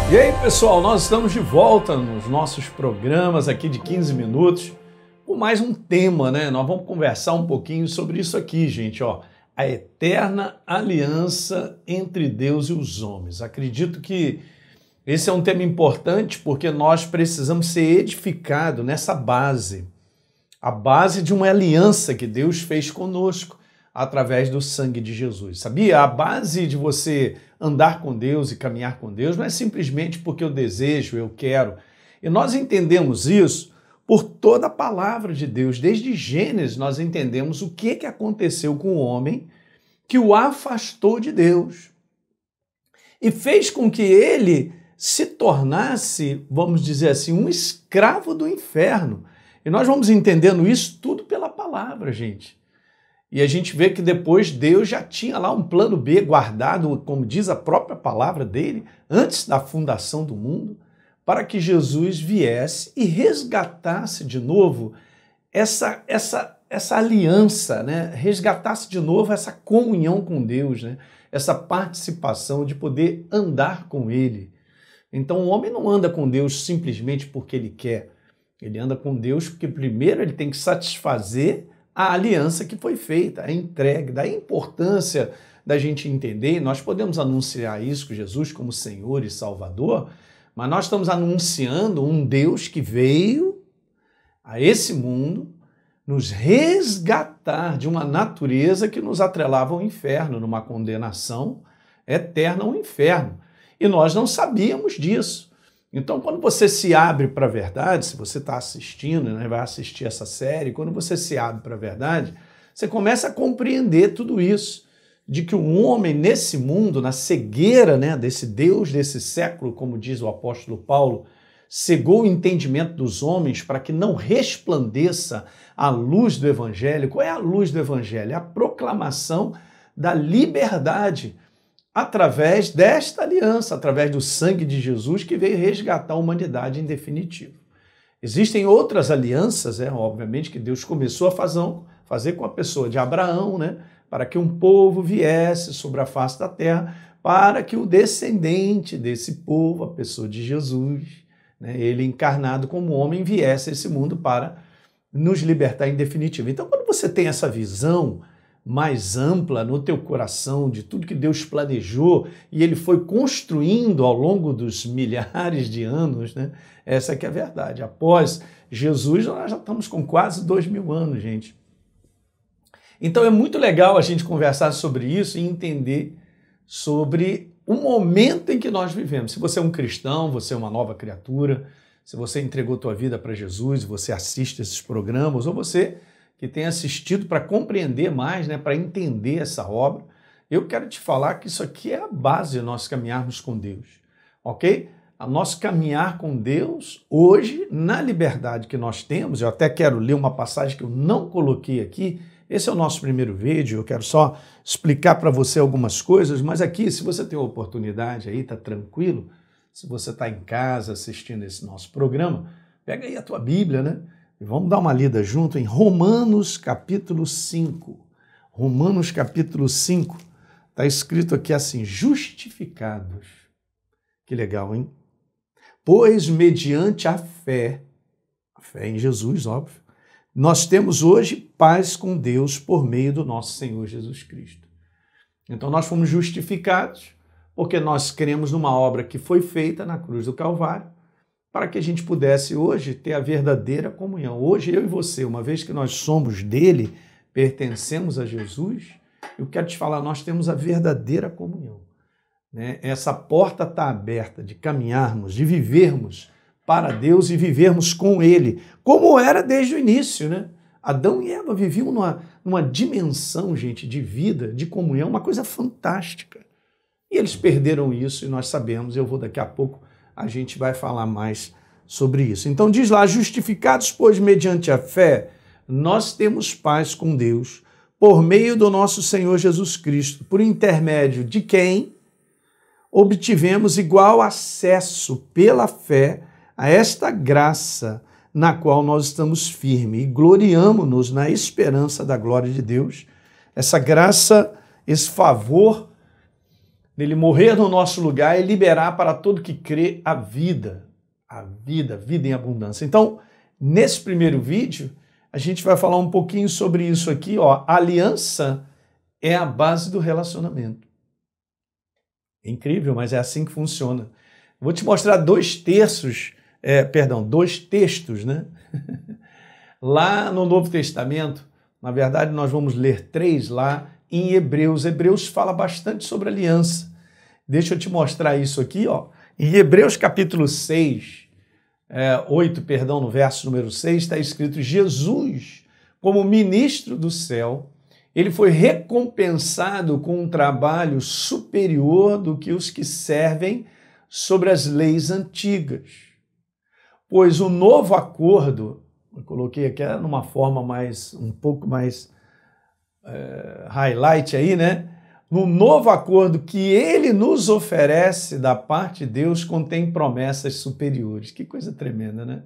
E aí, pessoal, nós estamos de volta nos nossos programas aqui de 15 minutos com mais um tema, né? Nós vamos conversar um pouquinho sobre isso aqui, gente, ó. A eterna aliança entre Deus e os homens. Acredito que esse é um tema importante porque nós precisamos ser edificados nessa base. A base de uma aliança que Deus fez conosco através do sangue de Jesus. Sabia? A base de você andar com Deus e caminhar com Deus não é simplesmente porque eu desejo, eu quero. E nós entendemos isso por toda a palavra de Deus. Desde Gênesis nós entendemos o que aconteceu com o homem que o afastou de Deus e fez com que ele se tornasse, vamos dizer assim, um escravo do inferno. E nós vamos entendendo isso tudo pela palavra, gente. E a gente vê que depois Deus já tinha lá um plano B guardado, como diz a própria palavra dele, antes da fundação do mundo, para que Jesus viesse e resgatasse de novo essa aliança, né? Resgatasse de novo essa comunhão com Deus, né? Essa participação de poder andar com Ele. Então o homem não anda com Deus simplesmente porque ele quer. Ele anda com Deus porque primeiro ele tem que satisfazer a aliança que foi feita, a entrega, da importância da gente entender. Nós podemos anunciar isso com Jesus como Senhor e Salvador, mas nós estamos anunciando um Deus que veio a esse mundo nos resgatar de uma natureza que nos atrelava ao inferno, numa condenação eterna ao inferno. E nós não sabíamos disso. Então, quando você se abre para a verdade, se você está assistindo, né, vai assistir essa série, quando você se abre para a verdade, você começa a compreender tudo isso, de que o homem nesse mundo, na cegueira, né, desse Deus desse século, como diz o apóstolo Paulo, cegou o entendimento dos homens para que não resplandeça a luz do Evangelho. Qual é a luz do Evangelho? É a proclamação da liberdade, através desta aliança, através do sangue de Jesus que veio resgatar a humanidade em definitivo. Existem outras alianças, obviamente, que Deus começou a fazer com a pessoa de Abraão, né, para que um povo viesse sobre a face da terra, para que o descendente desse povo, a pessoa de Jesus, né, ele encarnado como homem, viesse a esse mundo para nos libertar em definitivo. Então, quando você tem essa visão mais ampla no teu coração de tudo que Deus planejou e Ele foi construindo ao longo dos milhares de anos, né? Essa que é a verdade. Após Jesus, nós já estamos com quase 2000 anos, gente. Então é muito legal a gente conversar sobre isso e entender sobre o momento em que nós vivemos. Se você é um cristão, você é uma nova criatura, se você entregou tua vida para Jesus, você assiste esses programas, ou você que tem assistido para compreender mais, né, para entender essa obra, eu quero te falar que isso aqui é a base de nós caminharmos com Deus, ok? A nosso caminhar com Deus, hoje, na liberdade que nós temos, eu até quero ler uma passagem que eu não coloquei aqui, esse é o nosso primeiro vídeo, eu quero só explicar para você algumas coisas, mas aqui, se você tem a oportunidade aí, tá tranquilo, se você está em casa assistindo esse nosso programa, pega aí a tua Bíblia, né? E vamos dar uma lida junto em Romanos capítulo 5. Romanos capítulo 5, está escrito aqui assim, justificados. Que legal, hein? Pois mediante a fé em Jesus, óbvio, nós temos hoje paz com Deus por meio do nosso Senhor Jesus Cristo. Então nós fomos justificados porque nós cremos numa obra que foi feita na cruz do Calvário, para que a gente pudesse hoje ter a verdadeira comunhão. Hoje eu e você, uma vez que nós somos dele, pertencemos a Jesus, eu quero te falar, nós temos a verdadeira comunhão, né? Essa porta está aberta de caminharmos, de vivermos para Deus e vivermos com Ele, como era desde o início, né? Adão e Eva viviam numa dimensão, gente, de vida, de comunhão, uma coisa fantástica. E eles perderam isso e nós sabemos, eu vou daqui a pouco, a gente vai falar mais sobre isso. Então diz lá, justificados, pois, mediante a fé, nós temos paz com Deus, por meio do nosso Senhor Jesus Cristo, por intermédio de quem obtivemos igual acesso pela fé a esta graça na qual nós estamos firmes e gloriamo-nos na esperança da glória de Deus. Essa graça, esse favor dele morrer no nosso lugar e liberar para todo que crê a vida em abundância. Então, nesse primeiro vídeo, a gente vai falar um pouquinho sobre isso aqui, ó. A aliança é a base do relacionamento. É incrível, mas é assim que funciona. Vou te mostrar dois textos, né? Lá no Novo Testamento, na verdade, nós vamos ler 3 lá em Hebreus. Hebreus fala bastante sobre aliança. Deixa eu te mostrar isso aqui, ó. Em Hebreus capítulo 8, no verso número 6, está escrito: Jesus, como ministro do céu, ele foi recompensado com um trabalho superior do que os que servem sobre as leis antigas. Pois o novo acordo, eu coloquei aqui numa forma um pouco mais highlight aí, né? No novo acordo que ele nos oferece da parte de Deus, contém promessas superiores. Que coisa tremenda, né?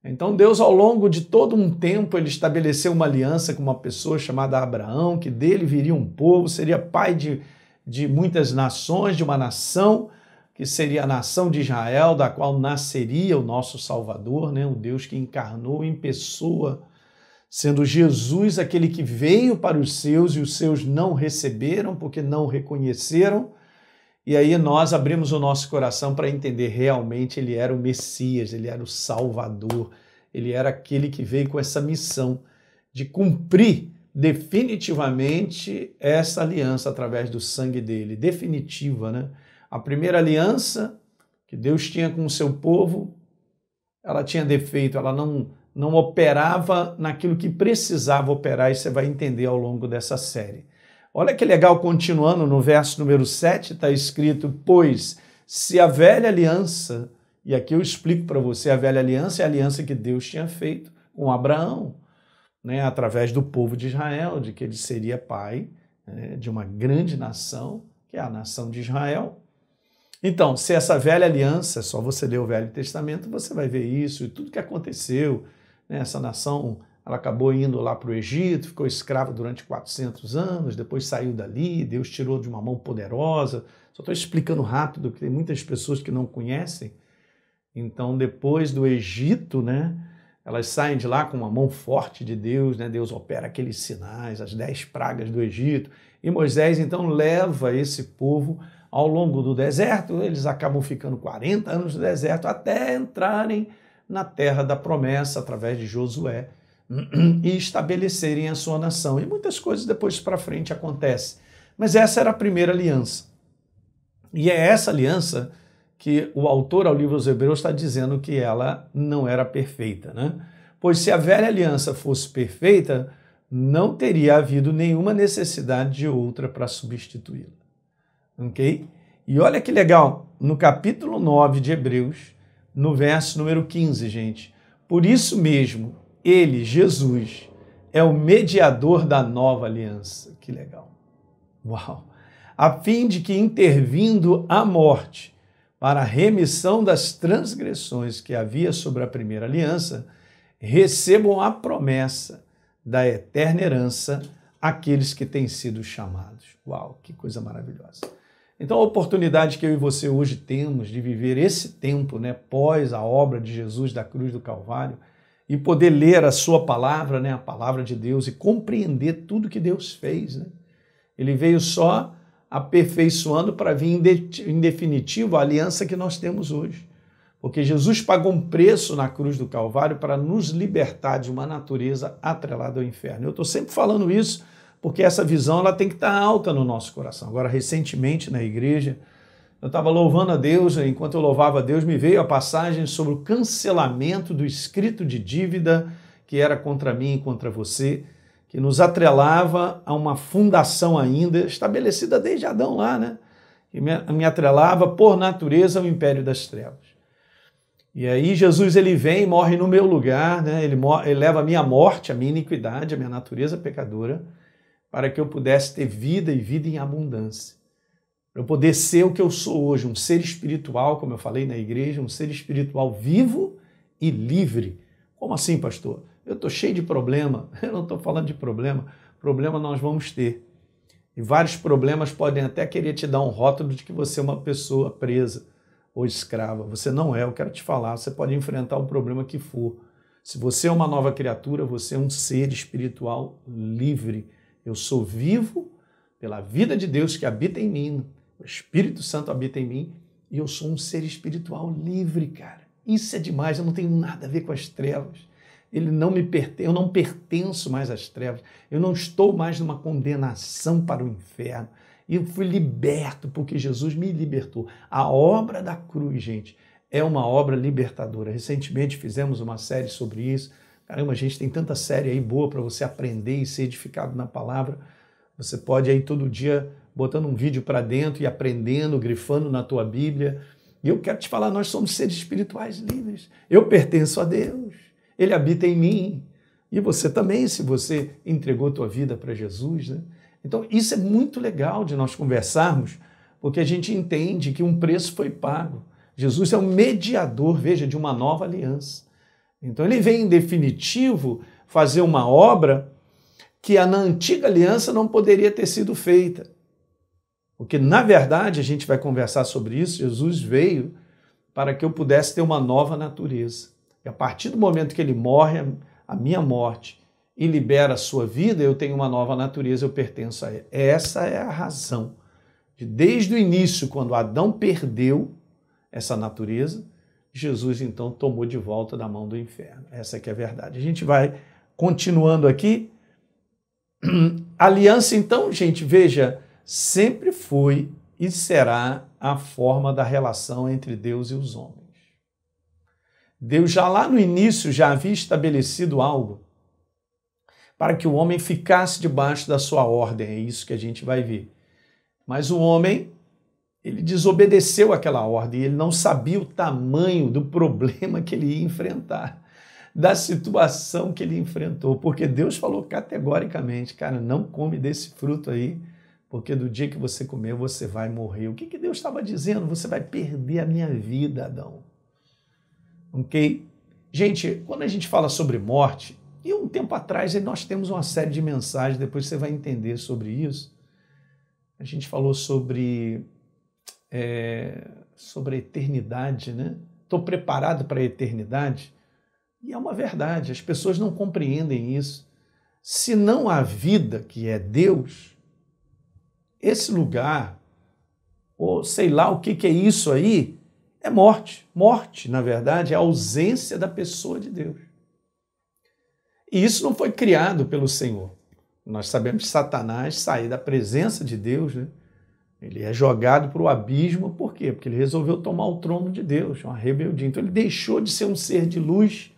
Então Deus, ao longo de todo um tempo, ele estabeleceu uma aliança com uma pessoa chamada Abraão, que dele viria um povo, seria pai de muitas nações, de uma nação, que seria a nação de Israel, da qual nasceria o nosso Salvador, né? O Deus que encarnou em pessoa, sendo Jesus aquele que veio para os seus e os seus não receberam porque não reconheceram. E aí nós abrimos o nosso coração para entender realmente ele era o Messias, ele era o Salvador, ele era aquele que veio com essa missão de cumprir definitivamente essa aliança através do sangue dele, definitiva, né? A primeira aliança que Deus tinha com o seu povo, ela tinha defeito, ela não operava naquilo que precisava operar, e você vai entender ao longo dessa série. Olha que legal, continuando no verso número 7, está escrito: pois se a velha aliança, e aqui eu explico para você, a velha aliança é a aliança que Deus tinha feito com Abraão, né, através do povo de Israel, de que ele seria pai, né, de uma grande nação, que é a nação de Israel. Então, se essa velha aliança, só você ler o Velho Testamento, você vai ver isso e tudo que aconteceu, né? Essa nação, ela acabou indo lá para o Egito, ficou escrava durante 400 anos, depois saiu dali, Deus tirou de uma mão poderosa. Só estou explicando rápido, porque tem muitas pessoas que não conhecem. Então, depois do Egito, né, elas saem de lá com uma mão forte de Deus, né? Deus opera aqueles sinais, as 10 pragas do Egito, e Moisés, então, leva esse povo ao longo do deserto. Eles acabam ficando 40 anos no deserto até entrarem na terra da promessa através de Josué e estabelecerem a sua nação. E muitas coisas depois para frente acontecem. Mas essa era a primeira aliança. E é essa aliança que o autor ao livro dos Hebreus está dizendo que ela não era perfeita, né? Pois se a velha aliança fosse perfeita, não teria havido nenhuma necessidade de outra para substituí-la. Ok? E olha que legal, no capítulo 9 de Hebreus, no verso número 15, gente. Por isso mesmo, ele, Jesus, é o mediador da nova aliança. Que legal. Uau! A fim de que, intervindo a morte para a remissão das transgressões que havia sobre a primeira aliança, recebam a promessa da eterna herança aqueles que têm sido chamados. Uau, que coisa maravilhosa. Então, a oportunidade que eu e você hoje temos de viver esse tempo, né, pós a obra de Jesus da cruz do Calvário, e poder ler a sua palavra, né, a palavra de Deus, e compreender tudo que Deus fez, né? Ele veio só aperfeiçoando para vir em definitivo a aliança que nós temos hoje. Porque Jesus pagou um preço na cruz do Calvário para nos libertar de uma natureza atrelada ao inferno. Eu estou sempre falando isso, porque essa visão ela tem que estar alta no nosso coração. Agora, recentemente, na igreja, eu estava louvando a Deus, enquanto eu louvava a Deus, me veio a passagem sobre o cancelamento do escrito de dívida que era contra mim e contra você, que nos atrelava a uma fundação ainda, estabelecida desde Adão lá, né? Que me atrelava, por natureza, ao império das trevas. E aí Jesus ele vem e morre no meu lugar, né? Ele leva a minha morte, a minha iniquidade, a minha natureza pecadora, para que eu pudesse ter vida e vida em abundância. Para eu poder ser o que eu sou hoje, um ser espiritual, como eu falei na igreja, um ser espiritual vivo e livre. Como assim, pastor? Eu estou cheio de problema. Eu não estou falando de problema. Problema nós vamos ter. E vários problemas podem até querer te dar um rótulo de que você é uma pessoa presa ou escrava. Você não é, eu quero te falar, você pode enfrentar o problema que for. Se você é uma nova criatura, você é um ser espiritual livre. Eu sou vivo pela vida de Deus que habita em mim, o Espírito Santo habita em mim, e eu sou um ser espiritual livre, cara. Isso é demais, eu não tenho nada a ver com as trevas. Eu não pertenço mais às trevas, eu não estou mais numa condenação para o inferno. Eu fui liberto porque Jesus me libertou. A obra da cruz, gente, é uma obra libertadora. Recentemente fizemos uma série sobre isso. Caramba, a gente tem tanta série aí boa para você aprender e ser edificado na palavra. Você pode aí todo dia botando um vídeo para dentro e aprendendo, grifando na tua Bíblia. E eu quero te falar, nós somos seres espirituais livres. Eu pertenço a Deus. Ele habita em mim. E você também, se você entregou tua vida para Jesus, né? Então, isso é muito legal de nós conversarmos, porque a gente entende que um preço foi pago. Jesus é o mediador, veja, de uma nova aliança. Então, ele vem, em definitivo, fazer uma obra que na antiga aliança não poderia ter sido feita. Porque, na verdade, a gente vai conversar sobre isso, Jesus veio para que eu pudesse ter uma nova natureza. E a partir do momento que ele morre, a minha morte, e libera a sua vida, eu tenho uma nova natureza, eu pertenço a ele. Essa é a razão de, desde o início, quando Adão perdeu essa natureza, Jesus então tomou de volta da mão do inferno. Essa que é a verdade. A gente vai continuando aqui. Aliança, então, gente, veja, sempre foi e será a forma da relação entre Deus e os homens. Deus já lá no início já havia estabelecido algo para que o homem ficasse debaixo da sua ordem, é isso que a gente vai ver. Mas o homem, ele desobedeceu aquela ordem, ele não sabia o tamanho do problema que ele ia enfrentar, da situação que ele enfrentou, porque Deus falou categoricamente, cara, não come desse fruto aí, porque do dia que você comer, você vai morrer. O que Deus estava dizendo? Você vai perder a minha vida, Adão. Ok? Gente, quando a gente fala sobre morte, e um tempo atrás nós temos uma série de mensagens, depois você vai entender sobre isso. A gente falou sobre a eternidade, né? Estou preparado para a eternidade? E é uma verdade, as pessoas não compreendem isso. Se não há vida, que é Deus, esse lugar, ou sei lá o que é isso aí, é morte. Morte, na verdade, é a ausência da pessoa de Deus. E isso não foi criado pelo Senhor. Nós sabemos que Satanás sai da presença de Deus, né? Ele é jogado para o abismo, por quê? Porque ele resolveu tomar o trono de Deus, uma rebeldia. Então ele deixou de ser um ser de luz,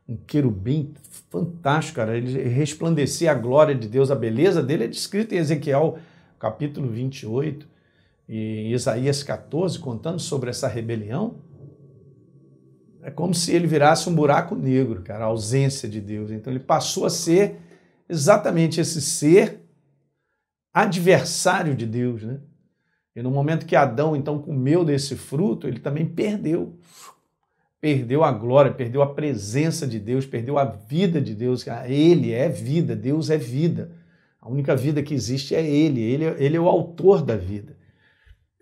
um querubim fantástico, cara. Ele resplandecia a glória de Deus, a beleza dele é descrita em Ezequiel, capítulo 28, e Isaías 14, contando sobre essa rebelião. É como se ele virasse um buraco negro, cara, a ausência de Deus. Então ele passou a ser exatamente esse ser adversário de Deus, né? E no momento que Adão, então, comeu desse fruto, ele também perdeu. Perdeu a glória, perdeu a presença de Deus, perdeu a vida de Deus. Ele é vida, Deus é vida. A única vida que existe é Ele. Ele é o autor da vida.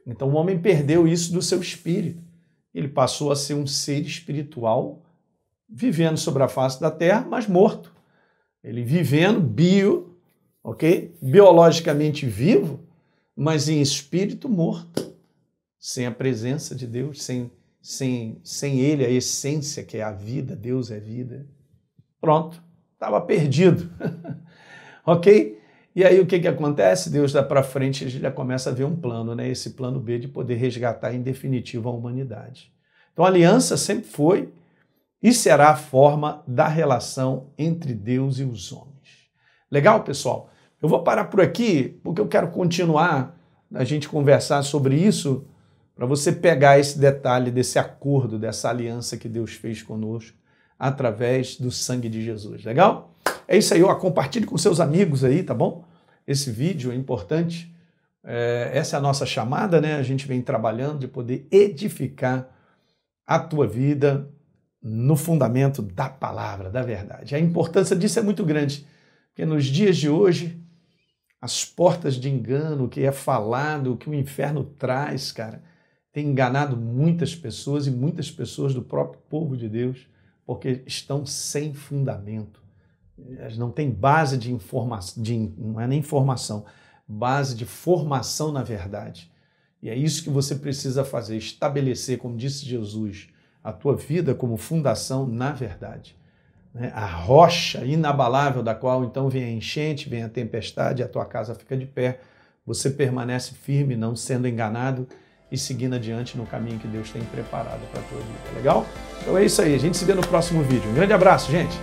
Então o homem perdeu isso do seu espírito. Ele passou a ser um ser espiritual, vivendo sobre a face da terra, mas morto. Ele vivendo biologicamente vivo, mas em espírito morto, sem a presença de Deus, sem Ele, a essência que é a vida, Deus é vida. Pronto, estava perdido. Ok? E aí o que acontece? Deus dá para frente, a gente já começa a ver um plano, né? Esse plano B de poder resgatar em definitivo a humanidade. Então a aliança sempre foi e será a forma da relação entre Deus e os homens. Legal, pessoal? Eu vou parar por aqui porque eu quero continuar a gente conversar sobre isso para você pegar esse detalhe desse acordo, dessa aliança que Deus fez conosco através do sangue de Jesus. Legal? É isso aí, ó. Compartilhe com seus amigos aí, tá bom? Esse vídeo é importante. Essa é a nossa chamada, né? A gente vem trabalhando de poder edificar a tua vida no fundamento da palavra, da verdade. A importância disso é muito grande, porque nos dias de hoje as portas de engano, o que é falado, o que o inferno traz, cara, tem enganado muitas pessoas e muitas pessoas do próprio povo de Deus, porque estão sem fundamento. Elas não têm base de informação, não é nem informação, base de formação na verdade. E é isso que você precisa fazer, estabelecer, como disse Jesus, a tua vida como fundação na verdade. A rocha inabalável da qual então vem a enchente, vem a tempestade, a tua casa fica de pé, você permanece firme, não sendo enganado e seguindo adiante no caminho que Deus tem preparado para a tua vida. Legal? Então é isso aí, a gente se vê no próximo vídeo. Um grande abraço, gente!